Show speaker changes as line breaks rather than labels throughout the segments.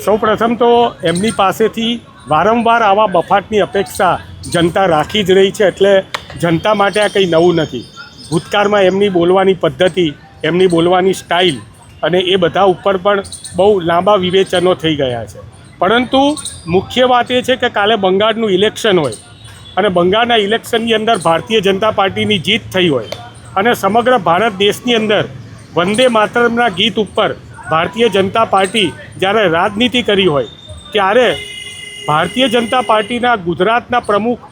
સૌપ્રથમ તો એમની પાસેથી વારંવાર આવા બફાટની અપેક્ષા જનતા રાખી જ રહી છે, એટલે જનતા માટે આ કંઈ નવું નથી. ભૂતકાળમાં એમની બોલવાની પદ્ધતિ, એમની બોલવાની સ્ટાઇલ અને એ બધા ઉપર પણ બહુ લાંબા વિવેચનો થઈ ગયા છે. પરંતુ મુખ્ય વાત એ છે કે કાલે બંગાળનું ઇલેક્શન હોય અને બંગાળના ઇલેક્શનની અંદર ભારતીય જનતા પાર્ટીની જીત થઈ હોય અને સમગ્ર ભારત દેશની અંદર વંદે માતરમના ગીત ઉપર ભારતીય જનતા પાર્ટી જ્યારે રાજનીતિ કરી હોય ત્યારે ભારતીય જનતા પાર્ટીના ગુજરાતના પ્રમુખ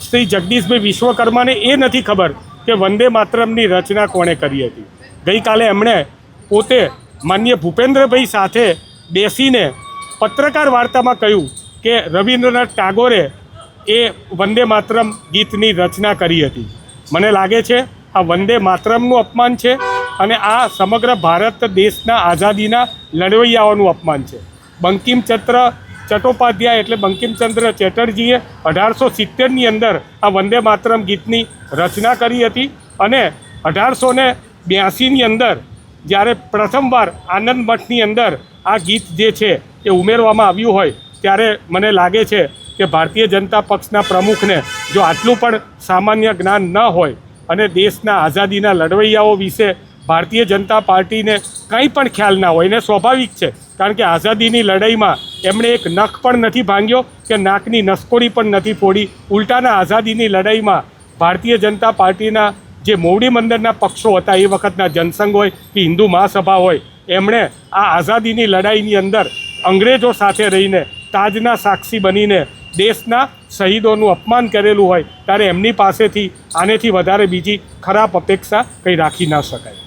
શ્રી જગદીશભાઈ વિશ્વકર્માને એ નથી ખબર કે વંદે માતરમની રચના કોણે કરી હતી. ગઈકાલે એમણે પોતે માનનીય ભૂપેન્દ્રભાઈ સાથે બેસીને પત્રકાર વાર્તામાં કહ્યું કે રવિન્દ્રનાથ ટાગોરે એ વંદે માતરમ ગીતની રચના કરી હતી. મને લાગે છે આ વંદે માતરમનું અપમાન છે અને આ સમગ્ર ભારત દેશના આઝાદીના લડવૈયાઓનું અપમાન છે. બંકિમચંદ્ર ચટ્ટોપાધ્યાય એટલે બંકિમચંદ્ર ચેટર્જીએ 1870ની અંદર આ વંદે માતરમ ગીતની રચના કરી હતી અને 1882ની અંદર જ્યારે પ્રથમવાર આનંદ મઠની અંદર આ ગીત જે છે એ ઉમેરવામાં આવ્યું હોય ત્યારે મને લાગે છે કે ભારતીય જનતા પક્ષના પ્રમુખને જો આટલું પણ સામાન્ય જ્ઞાન ન હોય અને દેશના આઝાદીના લડવૈયાઓ વિશે ભારતીય જનતા પાર્ટીને કંઈ પણ ખ્યાલ ના હોય, એને સ્વાભાવિક છે કારણ કે આઝાદીની લડાઈમાં એમણે એક નખ પણ નથી ભાંગ્યો કે નાકની નસકોડી પણ નથી ફોડી. ઉલટાના આઝાદીની લડાઈમાં ભારતીય જનતા પાર્ટીના જે મોવડી મંદિરના પક્ષો હતા એ વખતના જનસંઘ હોય કે હિન્દુ મહાસભા હોય, એમણે આ આઝાદીની લડાઈની અંદર અંગ્રેજો સાથે રહીને તાજના સાક્ષી બનીને દેશના શહીદોનું અપમાન કરેલું હોય ત્યારે એમની પાસેથી આનેથી વધારે બીજી ખરાબ અપેક્ષા કંઈ રાખી ના શકાય.